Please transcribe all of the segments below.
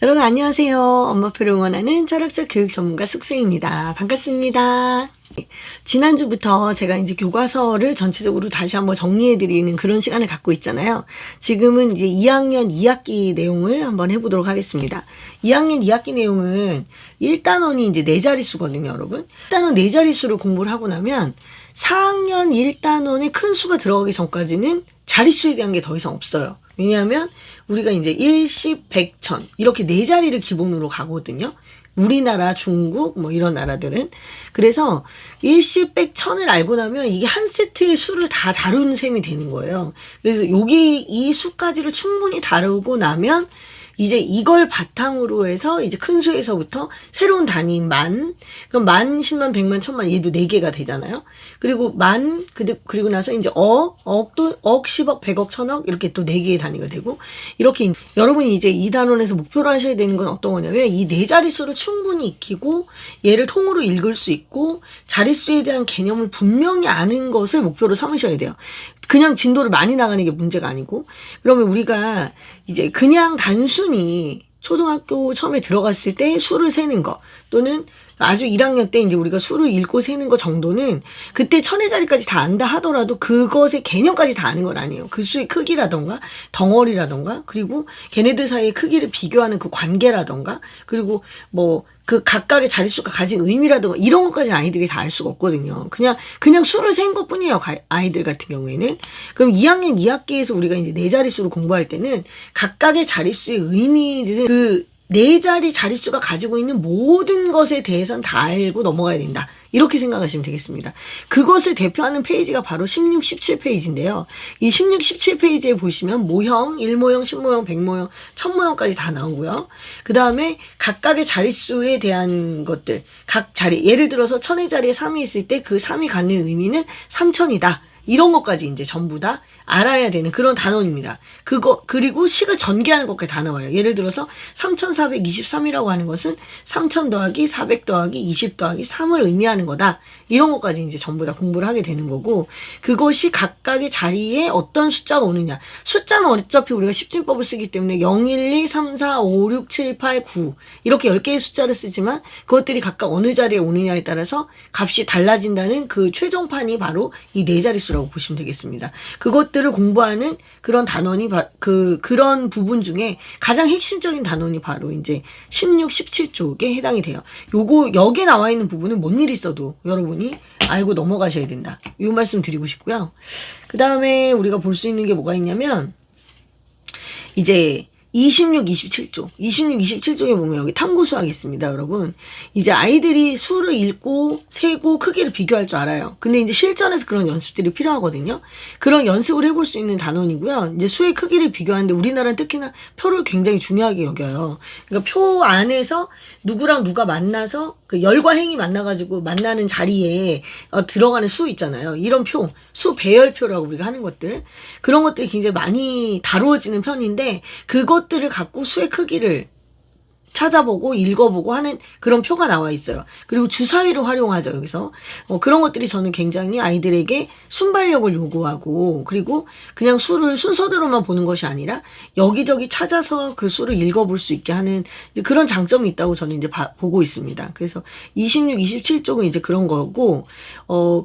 여러분 안녕하세요. 엄마표를 응원하는 철학적 교육 전문가 숙세입니다. 반갑습니다. 지난주부터 제가 이제 교과서를 전체적으로 다시 한번 정리해드리는 그런 시간을 갖고 있잖아요. 지금은 이제 2학년 2학기 내용을 한번 해보도록 하겠습니다. 2학년 2학기 내용은 1단원이 이제 4자릿수거든요, 여러분. 1단원 4자릿수를 공부를 하고 나면 4학년 1단원에 큰 수가 들어가기 전까지는 자릿수에 대한 게 더 이상 없어요. 왜냐하면 우리가 이제 1, 10, 100, 1000 이렇게 4자리를 기본으로 가거든요. 우리나라, 중국 뭐 이런 나라들은. 그래서 1, 10, 100, 1000을 알고 나면 이게 한 세트의 수를 다 다루는 셈이 되는 거예요. 그래서 여기 이 수까지를 충분히 다루고 나면 이제 이걸 바탕으로 해서 이제 큰 수에서부터 새로운 단위인 만, 그럼 만, 10만, 100만, 1000만 얘도 4개가 되잖아요. 그리고 만, 그리고 나서 이제 억도 10억, 100억, 1000억 이렇게 또 4개의 단위가 되고, 이렇게 여러분이 이제 이 단원에서 목표로 하셔야 되는 건 어떤 거냐면 이 4자릿수를 충분히 익히고 얘를 통으로 읽을 수 있고 자릿수에 대한 개념을 분명히 아는 것을 목표로 삼으셔야 돼요. 그냥 진도를 많이 나가는 게 문제가 아니고. 그러면 우리가 이제 그냥 단순히 초등학교 처음에 들어갔을 때 수를 세는 거, 또는 아주 1학년 때 이제 우리가 수를 읽고 세는 거 정도는 그때 천의 자리까지 다 안다 하더라도 그것의 개념까지 다 아는 건 아니에요. 그 수의 크기라던가 덩어리라던가, 그리고 걔네들 사이의 크기를 비교하는 그 관계라던가, 그리고 뭐 그 각각의 자릿수가 가진 의미라든가 이런 것까지는 아이들이 다 알 수가 없거든요. 그냥 수를 센 것뿐이에요. 아이들 같은 경우에는. 그럼 2학년 2학기에서 우리가 이제 4자릿수를 공부할 때는 각각의 자릿수의 의미들은 그 4자리 자릿수가 가지고 있는 모든 것에 대해서는 다 알고 넘어가야 된다. 이렇게 생각하시면 되겠습니다. 그것을 대표하는 페이지가 바로 16, 17페이지인데요. 이 16, 17페이지에 보시면 모형, 1모형, 10모형, 100모형, 1000모형까지 다 나오고요. 그 다음에 각각의 자릿수에 대한 것들, 각 자리, 예를 들어서 1000의 자리에 3이 있을 때 그 3이 갖는 의미는 3000이다. 이런 것까지 이제 전부 다 알아야 되는 그런 단원입니다. 그리고 식을 전개하는 것까지 다 나와요. 예를 들어서 3423이라고 하는 것은 3000 더하기 400 더하기 20 더하기 3을 의미하는 거다. 이런 것까지 이제 전부 다 공부를 하게 되는 거고, 그것이 각각의 자리에 어떤 숫자가 오느냐. 숫자는 어차피 우리가 십진법을 쓰기 때문에 0, 1, 2, 3, 4, 5, 6, 7, 8, 9 이렇게 10개의 숫자를 쓰지만 그것들이 각각 어느 자리에 오느냐에 따라서 값이 달라진다는 그 최종판이 바로 이 4자릿수라고 보시면 되겠습니다. 그것들을 공부하는 그런 단원이 그런 부분 중에 가장 핵심적인 단원이 바로 이제 16, 17쪽에 해당이 돼요. 여기에 나와 있는 부분은 뭔 일 있어도 여러분이 알고 넘어가셔야 된다. 이 말씀 드리고 싶고요. 그 다음에 우리가 볼 수 있는 게 뭐가 있냐면 이제 26, 27쪽. 26, 27쪽에 보면 여기 탐구 수학이 있습니다, 여러분. 이제 아이들이 수를 읽고, 세고, 크기를 비교할 줄 알아요. 근데 이제 실전에서 그런 연습들이 필요하거든요. 그런 연습을 해볼 수 있는 단원이고요. 이제 수의 크기를 비교하는데 우리나라는 특히나 표를 굉장히 중요하게 여겨요. 그러니까 표 안에서 누구랑 누가 만나서 그 열과 행이 만나가지고 만나는 자리에 들어가는 수 있잖아요. 이런 표, 수 배열표라고 우리가 하는 것들. 그런 것들이 굉장히 많이 다루어지는 편인데 그것들을 갖고 수의 크기를 찾아보고 읽어보고 하는 그런 표가 나와 있어요. 그리고 주사위를 활용하죠, 여기서. 그런 것들이 저는 굉장히 아이들에게 순발력을 요구하고, 그리고 그냥 수를 순서대로만 보는 것이 아니라 여기저기 찾아서 그 수를 읽어볼 수 있게 하는 그런 장점이 있다고 저는 이제 보고 있습니다. 그래서 26, 27쪽은 이제 그런 거고,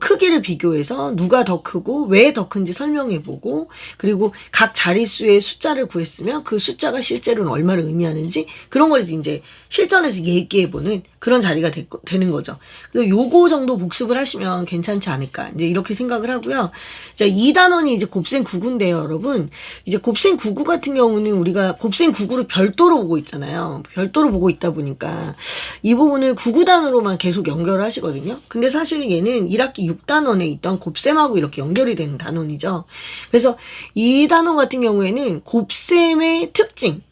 크기를 비교해서 누가 더 크고 왜 더 큰지 설명해보고, 그리고 각 자릿수의 숫자를 구했으면 그 숫자가 실제로는 얼마를 의미하는지 그런 걸 이제 실전에서 얘기해보는 그런 자리가 되는 거죠. 그래서 요거 정도 복습을 하시면 괜찮지 않을까 이제 이렇게 생각을 하고요. 자, 2단원이 이제 곱셈 9구인데요, 여러분. 이제 곱셈 9구 같은 경우는 우리가 곱셈 9구를 별도로 보고 있잖아요. 별도로 보고 있다 보니까 이 부분을 9구단으로만 계속 연결을 하시거든요. 근데 사실은 얘는 1학기 6단원에 있던 곱셈하고 이렇게 연결이 되는 단원이죠. 그래서 이 단원 같은 경우에는 곱셈의 특징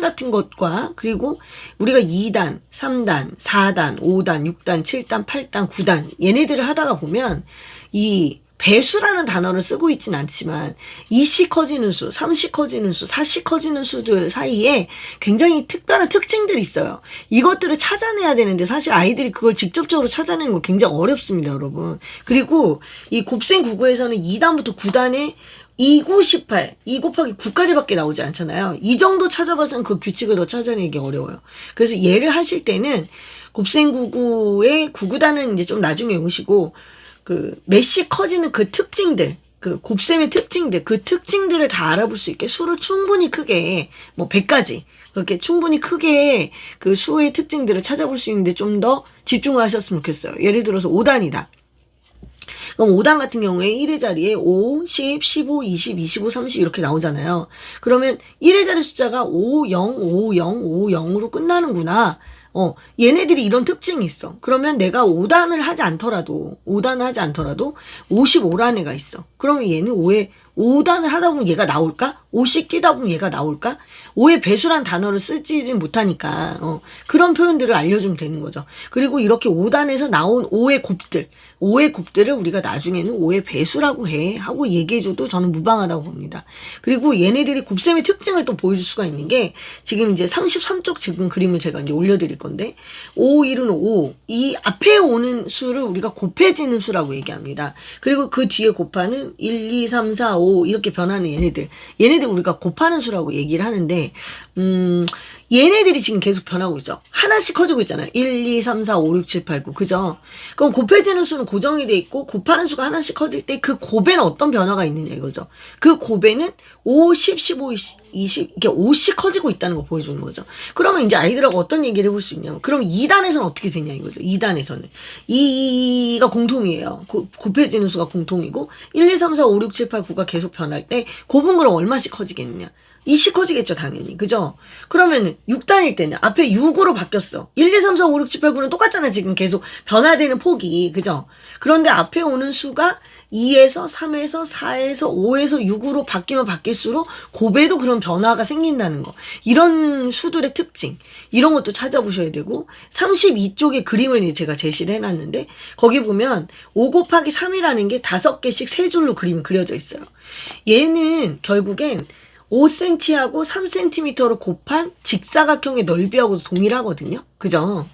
같은 것과, 그리고 우리가 2단, 3단, 4단, 5단, 6단, 7단, 8단, 9단 얘네들을 하다가 보면 이 배수라는 단어를 쓰고 있진 않지만 2씩 커지는 수, 3씩 커지는 수, 4씩 커지는 수들 사이에 굉장히 특별한 특징들이 있어요. 이것들을 찾아내야 되는데 사실 아이들이 그걸 직접적으로 찾아내는 거 굉장히 어렵습니다, 여러분. 그리고 이 곱셈 9구에서는 2단부터 9단에 2, 9, 18, 2 곱하기 9까지밖에 나오지 않잖아요. 이 정도 찾아봐서는 그 규칙을 더 찾아내기 어려워요. 그래서 얘를 하실 때는 곱셈99의 99단은 이제 좀 나중에 오시고, 그 메시 커지는 그 특징들, 그 곱셈의 특징들, 그 특징들을 다 알아볼 수 있게 수를 충분히 크게, 뭐 100까지 그렇게 충분히 크게 그 수의 특징들을 찾아볼 수 있는데 좀 더 집중하셨으면 좋겠어요. 예를 들어서 5단이다. 그럼 5단 같은 경우에 1의 자리에 5, 10, 15, 20, 25, 30 이렇게 나오잖아요. 그러면 1의 자리 숫자가 5, 0, 5, 0, 5, 0으로 끝나는구나. 얘네들이 이런 특징이 있어. 그러면 내가 5단을 하지 않더라도 55란 애가 있어. 그러면 얘는 5단을 하다 보면 얘가 나올까? 5씩 끼다 보면 얘가 나올까? 5의 배수란 단어를 쓰지를 못하니까 그런 표현들을 알려주면 되는 거죠. 그리고 이렇게 5단에서 나온 5의 곱들을 우리가 나중에는 5의 배수라고 해 하고 얘기해줘도 저는 무방하다고 봅니다. 그리고 얘네들이 곱셈의 특징을 또 보여줄 수가 있는 게 지금 이제 33쪽 지금 그림을 제가 이제 올려드릴 건데 5, 1은 5, 이 앞에 오는 수를 우리가 곱해지는 수라고 얘기합니다. 그리고 그 뒤에 곱하는 1, 2, 3, 4, 5 이렇게 변하는 얘네들 우리가 곱하는 수라고 얘기를 하는데 얘네들이 지금 계속 변하고 있죠. 하나씩 커지고 있잖아요. 1, 2, 3, 4, 5, 6, 7, 8, 9 그죠? 그럼 곱해지는 수는 고정이 돼 있고 곱하는 수가 하나씩 커질 때 그 곱에는 어떤 변화가 있느냐 이거죠. 그 곱에는 5, 10, 15, 20 이렇게 5씩 커지고 있다는 거 보여주는 거죠. 그러면 이제 아이들하고 어떤 얘기를 해볼 수 있냐면 그럼 2단에서는 어떻게 되냐 이거죠. 2단에서는 2가 공통이에요. 곱해지는 수가 공통이고 1, 2, 3, 4, 5, 6, 7, 8, 9가 계속 변할 때 곱은 그럼 얼마씩 커지겠느냐. 2씩 커지겠죠, 당연히. 그죠? 그러면 6단일 때는 앞에 6으로 바뀌었어. 1, 2, 3, 4, 5, 6, 7, 8, 9는 똑같잖아, 지금 계속 변화되는 폭이. 그죠? 그런데 앞에 오는 수가 2에서 3에서 4에서 5에서 6으로 바뀌면 바뀔수록 곱에도 그런 변화가 생긴다는 거. 이런 수들의 특징. 이런 것도 찾아보셔야 되고 32쪽의 그림을 이제 제가 제시를 해놨는데 거기 보면 5 곱하기 3이라는 게 5개씩 세 줄로 그림이 그려져 있어요. 얘는 결국엔 5cm하고 3cm를 곱한 직사각형의 넓이하고도 동일하거든요. 그죠?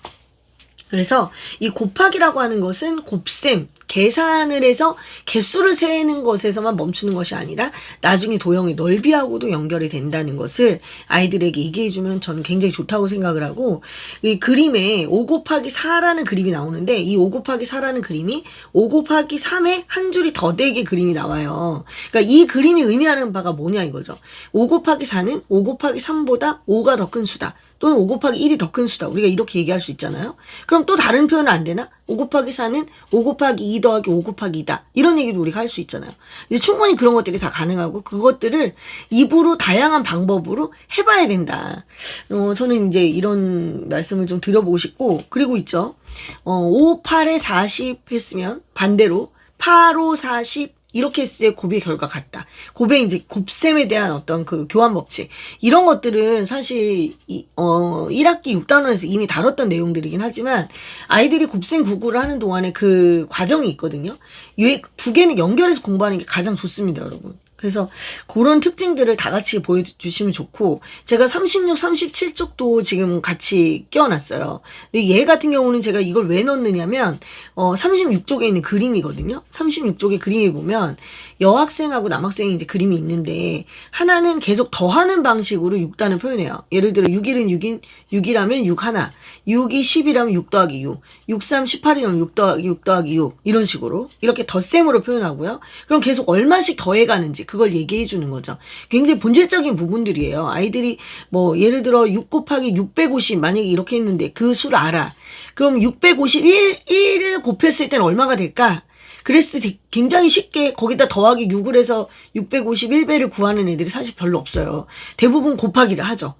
그래서 이 곱하기라고 하는 것은 곱셈, 계산을 해서 개수를 세는 것에서만 멈추는 것이 아니라 나중에 도형의 넓이하고도 연결이 된다는 것을 아이들에게 얘기해주면 저는 굉장히 좋다고 생각을 하고 이 그림에 5 곱하기 4라는 그림이 나오는데 이 5 곱하기 4라는 그림이 5 곱하기 3에 한 줄이 더 되게 그림이 나와요. 그러니까 이 그림이 의미하는 바가 뭐냐 이거죠. 5 곱하기 4는 5 곱하기 3보다 5가 더 큰 수다. 또는 5 곱하기 1이 더 큰 수다. 우리가 이렇게 얘기할 수 있잖아요. 그럼 또 다른 표현은 안 되나? 5 곱하기 4는 5 곱하기 2 더하기 5 곱하기 2다. 이런 얘기도 우리가 할 수 있잖아요. 근데 충분히 그런 것들이 다 가능하고 그것들을 입으로 다양한 방법으로 해봐야 된다. 저는 이제 이런 말씀을 좀 드려보고 싶고 그리고 있죠. 5, 8에 40 했으면 반대로 8, 5, 40 이렇게 했을 때 곱의 결과 같다. 곱의 이제 곱셈에 대한 어떤 그 교환 법칙. 이런 것들은 사실, 1학기 6단원에서 이미 다뤘던 내용들이긴 하지만, 아이들이 곱셈 구구를 하는 동안에 그 과정이 있거든요. 이 두 개는 연결해서 공부하는 게 가장 좋습니다, 여러분. 그래서 그런 특징들을 다 같이 보여주시면 좋고 제가 36, 37쪽도 지금 같이 끼워놨어요. 근데 얘 같은 경우는 제가 이걸 왜 넣느냐면 36쪽에 있는 그림이거든요. 36쪽의 그림이 보면 여학생하고 남학생이 이제 그림이 있는데 하나는 계속 더하는 방식으로 6단을 표현해요. 예를 들어 6일은 6이라면 6 하나, 6이 10이라면 6 더하기 6, 6, 3, 18이라면 6 더하기 6 더하기 6 이런 식으로 이렇게 덧셈으로 표현하고요. 그럼 계속 얼마씩 더해가는지 그걸 얘기해 주는 거죠. 굉장히 본질적인 부분들이에요. 아이들이 뭐 예를 들어 6 곱하기 650 만약에 이렇게 했는데 그 수를 알아. 그럼 651을 곱했을 때는 얼마가 될까? 그랬을 때 굉장히 쉽게 거기다 더하기 6을 해서 651배를 구하는 애들이 사실 별로 없어요. 대부분 곱하기를 하죠.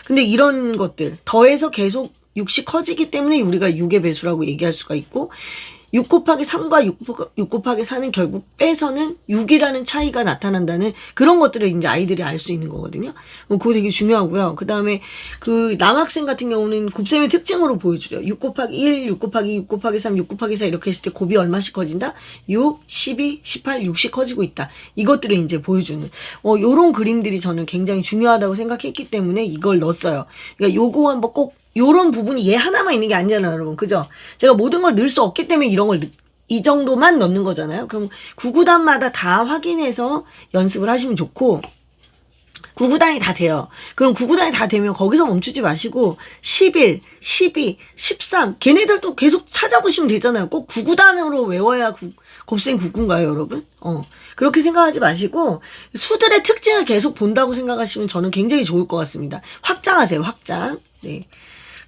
근데 이런 것들 더해서 계속 6씩 커지기 때문에 우리가 6의 배수라고 얘기할 수가 있고 6 곱하기 3과 6 곱하기 4는 결국 빼서는 6이라는 차이가 나타난다는 그런 것들을 이제 아이들이 알 수 있는 거거든요. 그거 되게 중요하고요. 그 다음에 그 남학생 같은 경우는 곱셈의 특징으로 보여주죠. 6 곱하기 1, 6 곱하기 6 곱하기 3, 6 곱하기 4 이렇게 했을 때 곱이 얼마씩 커진다? 6, 12, 18, 6씩 커지고 있다. 이것들을 이제 보여주는 요런 그림들이 저는 굉장히 중요하다고 생각했기 때문에 이걸 넣었어요. 그러니까 요거 한번 꼭 요런 부분이 얘 하나만 있는 게 아니잖아요, 여러분. 그죠? 제가 모든 걸 넣을 수 없기 때문에 이런 걸 이 정도만 넣는 거잖아요. 그럼 구구단마다 다 확인해서 연습을 하시면 좋고, 구구단이 다 돼요. 그럼 구구단이 다 되면 거기서 멈추지 마시고 11, 12, 13 걔네들도 계속 찾아보시면 되잖아요. 꼭 구구단으로 외워야 곱셈 구구인가요, 여러분? 그렇게 생각하지 마시고 수들의 특징을 계속 본다고 생각하시면 저는 굉장히 좋을 것 같습니다. 확장하세요, 확장. 네.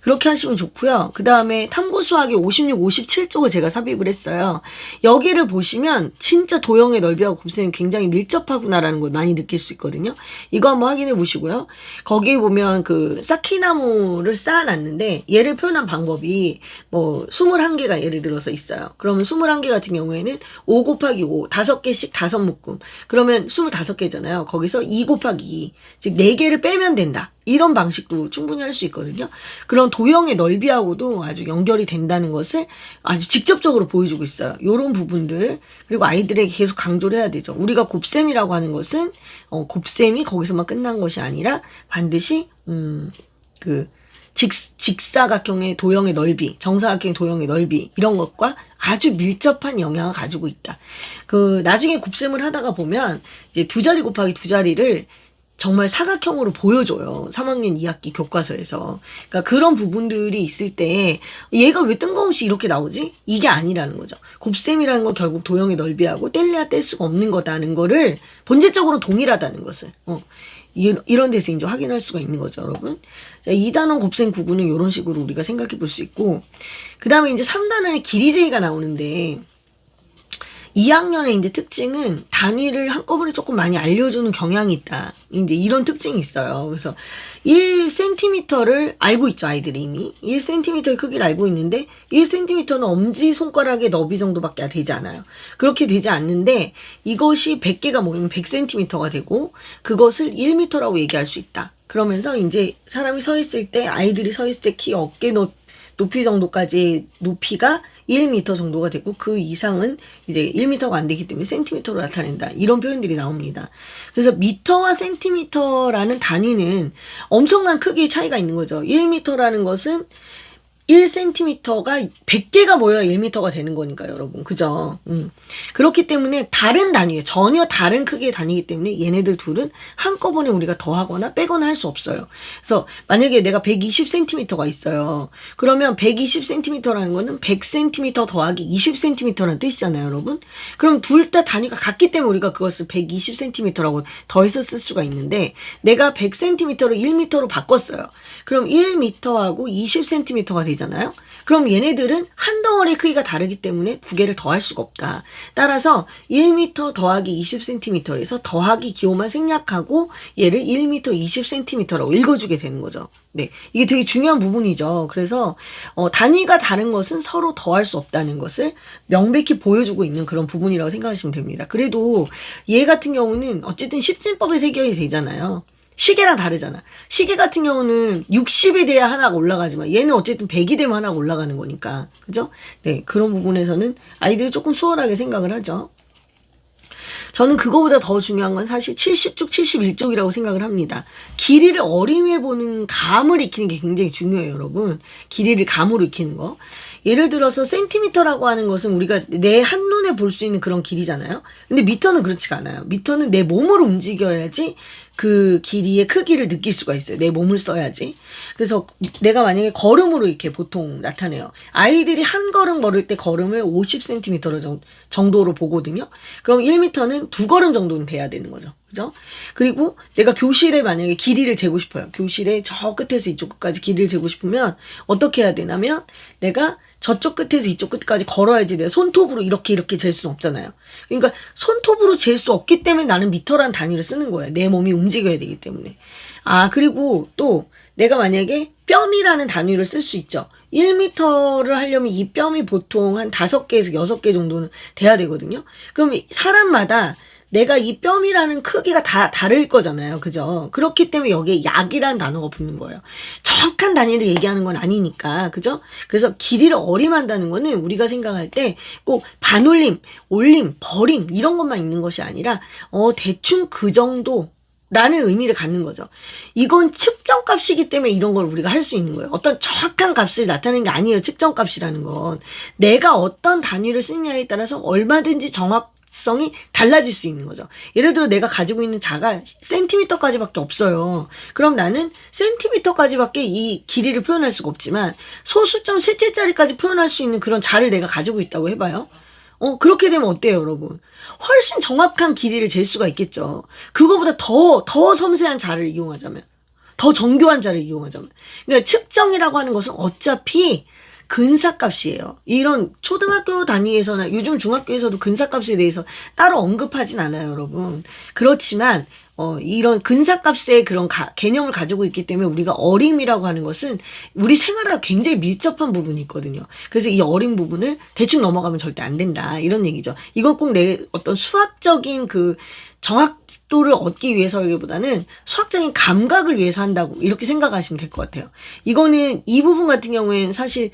그렇게 하시면 좋고요. 그 다음에 탐구수학의 56, 57쪽을 제가 삽입을 했어요. 여기를 보시면 진짜 도형의 넓이하고 곱셈이 굉장히 밀접하구나라는 걸 많이 느낄 수 있거든요. 이거 한번 확인해 보시고요. 거기에 보면 그 쌓기나무를 쌓아놨는데 얘를 표현한 방법이 뭐 21개가 예를 들어서 있어요. 그러면 21개 같은 경우에는 5 곱하기 5, 5개씩 5묶음. 그러면 25개잖아요. 거기서 2 곱하기 2, 즉 4개를 빼면 된다. 이런 방식도 충분히 할 수 있거든요. 그런 도형의 넓이하고도 아주 연결이 된다는 것을 아주 직접적으로 보여주고 있어요. 이런 부분들, 그리고 아이들에게 계속 강조를 해야 되죠. 우리가 곱셈이라고 하는 것은 곱셈이 거기서만 끝난 것이 아니라 반드시 그 직사각형의 도형의 넓이, 정사각형의 도형의 넓이 이런 것과 아주 밀접한 영향을 가지고 있다. 그 나중에 곱셈을 하다가 보면 이제 2자리 곱하기 2자리를 정말 사각형으로 보여줘요. 3학년 2학기 교과서에서. 그러니까 그런 부분들이 있을 때 얘가 왜 뜬금없이 이렇게 나오지? 이게 아니라는 거죠. 곱셈이라는 건 결국 도형의 넓이하고 뗄래야 뗄 수가 없는 거다는 거를 본질적으로 동일하다는 것을 이런 데서 이제 확인할 수가 있는 거죠, 여러분. 2단원 곱셈 구구는 이런 식으로 우리가 생각해 볼 수 있고, 그 다음에 이제 3단원의 길이 제의가 나오는데 2학년의 이제 특징은 단위를 한꺼번에 조금 많이 알려주는 경향이 있다. 이제 이런 특징이 있어요. 그래서 1cm를 알고 있죠, 아이들이 이미. 1cm의 크기를 알고 있는데 1cm는 엄지손가락의 너비 정도밖에 되지 않아요. 그렇게 되지 않는데 이것이 100개가 모이면 100cm가 되고 그것을 1m라고 얘기할 수 있다. 그러면서 이제 사람이 서 있을 때, 아이들이 서 있을 때 키 어깨 높이 정도까지 높이가 1m 정도가 되고 그 이상은 이제 1m가 안 되기 때문에 센티미터로 나타낸다. 이런 표현들이 나옵니다. 그래서 미터와 센티미터라는 단위는 엄청난 크기의 차이가 있는 거죠. 1m라는 것은 1cm가 100개가 모여야 1m가 되는 거니까요, 여러분. 그죠? 그렇기 때문에 다른 단위예요. 전혀 다른 크기의 단위이기 때문에 얘네들 둘은 한꺼번에 우리가 더하거나 빼거나 할 수 없어요. 그래서 만약에 내가 120cm가 있어요. 그러면 120cm라는 거는 100cm 더하기 20cm라는 뜻이잖아요, 여러분. 그럼 둘 다 단위가 같기 때문에 우리가 그것을 120cm라고 더해서 쓸 수가 있는데 내가 100cm를 1m로 바꿨어요. 그럼 1m하고 20cm가 되잖아요. 그럼 얘네들은 한 덩어리의 크기가 다르기 때문에 두 개를 더할 수가 없다. 따라서 1m 더하기 20cm에서 더하기 기호만 생략하고 얘를 1m 20cm라고 읽어주게 되는 거죠. 네, 이게 되게 중요한 부분이죠. 그래서 단위가 다른 것은 서로 더할 수 없다는 것을 명백히 보여주고 있는 그런 부분이라고 생각하시면 됩니다. 그래도 얘 같은 경우는 어쨌든 십진법에 해결이 되잖아요. 시계랑 다르잖아. 시계 같은 경우는 60이 돼야 하나가 올라가지만 얘는 어쨌든 100이 되면 하나가 올라가는 거니까. 그죠? 네, 그런 부분에서는 아이들이 조금 수월하게 생각을 하죠. 저는 그거보다 더 중요한 건 사실 70쪽, 71쪽이라고 생각을 합니다. 길이를 어림해 보는 감을 익히는 게 굉장히 중요해요, 여러분. 길이를 감으로 익히는 거. 예를 들어서 센티미터라고 하는 것은 우리가 내 한눈에 볼 수 있는 그런 길이잖아요. 근데 미터는 그렇지가 않아요. 미터는 내 몸을 움직여야지 그 길이의 크기를 느낄 수가 있어요. 내 몸을 써야지. 그래서 내가 만약에 걸음으로 이렇게 보통 나타내요. 아이들이 한 걸음 걸을 때 걸음을 50cm 정도로 보거든요. 그럼 1m는 2걸음 정도는 돼야 되는 거죠. 그죠? 그리고 내가 교실에 만약에 길이를 재고 싶어요. 교실에 저 끝에서 이쪽 끝까지 길이를 재고 싶으면 어떻게 해야 되냐면 내가 저쪽 끝에서 이쪽 끝까지 걸어야지 내가 손톱으로 이렇게 잴 수는 없잖아요. 그러니까 손톱으로 잴 수 없기 때문에 나는 미터라는 단위를 쓰는 거예요. 내 몸이 움직여야 되기 때문에. 그리고 또 내가 만약에 뼘이라는 단위를 쓸 수 있죠. 1m를 하려면 이 뼘이 보통 한 5개에서 6개 정도는 돼야 되거든요. 그럼 사람마다 내가 이 뼘이라는 크기가 다 다를 거잖아요. 그죠? 그렇기 때문에 여기에 약이라는 단어가 붙는 거예요. 정확한 단위를 얘기하는 건 아니니까. 그죠? 그래서 길이를 어림한다는 거는 우리가 생각할 때 꼭 반올림, 올림, 버림 이런 것만 있는 것이 아니라 대충 그 정도를 라는 의미를 갖는 거죠. 이건 측정값이기 때문에 이런 걸 우리가 할 수 있는 거예요. 어떤 정확한 값을 나타내는 게 아니에요. 측정값이라는 건. 내가 어떤 단위를 쓰느냐에 따라서 얼마든지 정확성이 달라질 수 있는 거죠. 예를 들어 내가 가지고 있는 자가 센티미터까지밖에 없어요. 그럼 나는 센티미터까지밖에 이 길이를 표현할 수가 없지만 소수점 셋째짜리까지 표현할 수 있는 그런 자를 내가 가지고 있다고 해봐요. 그렇게 되면 어때요, 여러분? 훨씬 정확한 길이를 잴 수가 있겠죠. 그거보다 더 섬세한 자를 이용하자면, 더 정교한 자를 이용하자면. 그러니까 측정이라고 하는 것은 어차피 근사값이에요. 이런 초등학교 단위에서나 요즘 중학교에서도 근사값에 대해서 따로 언급하진 않아요, 여러분. 그렇지만 이런 근사값의 그런 개념을 가지고 있기 때문에 우리가 어림이라고 하는 것은 우리 생활하고 굉장히 밀접한 부분이 있거든요. 그래서 이 어림 부분을 대충 넘어가면 절대 안 된다. 이런 얘기죠. 이건 꼭 내 어떤 수학적인 그 정확도를 얻기 위해서라기보다는 수학적인 감각을 위해서 한다고 이렇게 생각하시면 될 것 같아요. 이거는 이 부분 같은 경우에는 사실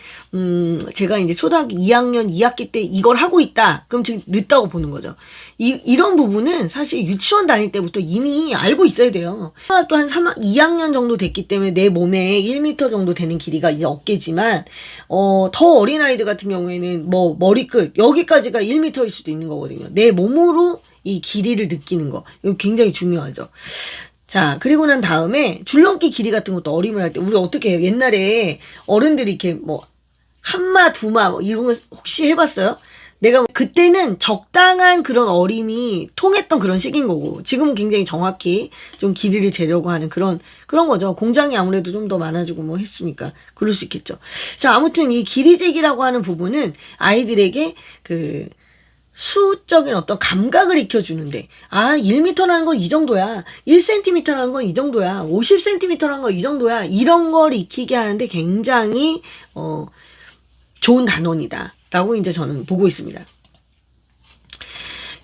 제가 이제 초등학교 2학년 2학기 때 이걸 하고 있다. 그럼 지금 늦다고 보는 거죠. 이런 부분은 사실 유치원 다닐 때부터 이미 알고 있어야 돼요. 또 한 2학년 정도 됐기 때문에 내 몸에 1m 정도 되는 길이가 이제 어깨지만 더 어린 아이들 같은 경우에는 뭐 머리끝 여기까지가 1m일 수도 있는 거거든요. 내 몸으로 이 길이를 느끼는 거. 이거 굉장히 중요하죠. 자, 그리고 난 다음에 줄넘기 길이 같은 것도 어림을 할 때 우리 어떻게 해요? 옛날에 어른들이 이렇게 뭐 한마, 두마 뭐 이런 거 혹시 해봤어요? 내가 그때는 적당한 그런 어림이 통했던 그런 시기인 거고 지금은 굉장히 정확히 좀 길이를 재려고 하는 그런 거죠. 공장이 아무래도 좀 더 많아지고 뭐 했으니까 그럴 수 있겠죠. 자, 아무튼 이 길이 재기라고 하는 부분은 아이들에게 그 수적인 어떤 감각을 익혀주는데 1m라는 건 이 정도야, 1cm라는 건 이 정도야, 50cm라는 건 이 정도야, 이런 걸 익히게 하는데 굉장히 좋은 단원이다 라고 이제 저는 보고 있습니다.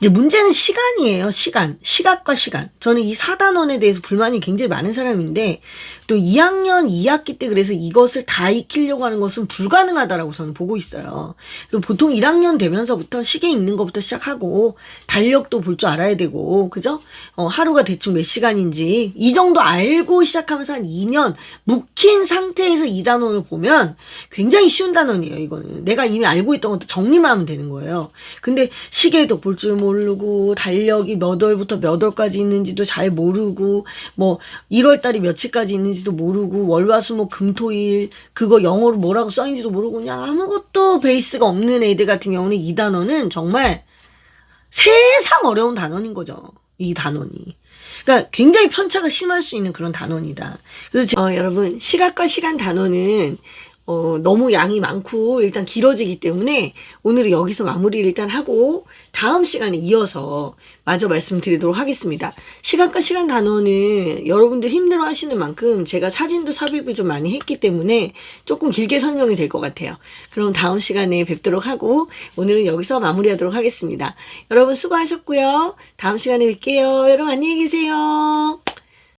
이제 문제는 시간이에요. 시각과 시간. 저는 이 4단원에 대해서 불만이 굉장히 많은 사람인데 또 2학년 2학기 때 그래서 이것을 다 익히려고 하는 것은 불가능하다라고 저는 보고 있어요. 그래서 보통 1학년 되면서부터 시계 읽는 것부터 시작하고 달력도 볼 줄 알아야 되고 그죠? 하루가 대충 몇 시간인지 이 정도 알고 시작하면서 한 2년 묵힌 상태에서 이 단원을 보면 굉장히 쉬운 단원이에요. 이거는 내가 이미 알고 있던 것도 정리만 하면 되는 거예요. 근데 시계도 볼 줄 모르고 달력이 몇 월부터 몇 월까지 있는지도 잘 모르고 뭐 1월달이 며칠까지 있는지도 모르고 월화수목 금토일 그거 영어로 뭐라고 써있는지도 모르고 그냥 아무것도 베이스가 없는 애들 같은 경우는 이 단어는 정말 세상 어려운 단어인 거죠. 이 단원이. 그러니까 굉장히 편차가 심할 수 있는 그런 단원이다. 그래서 여러분 시각과 시간 단원은 너무 양이 많고 일단 길어지기 때문에 오늘은 여기서 마무리를 일단 하고 다음 시간에 이어서 마저 말씀드리도록 하겠습니다. 시각과 시간 단어는 여러분들 힘들어 하시는 만큼 제가 사진도 삽입을 좀 많이 했기 때문에 조금 길게 설명이 될 것 같아요. 그럼 다음 시간에 뵙도록 하고 오늘은 여기서 마무리하도록 하겠습니다. 여러분 수고하셨고요. 다음 시간에 뵐게요. 여러분 안녕히 계세요.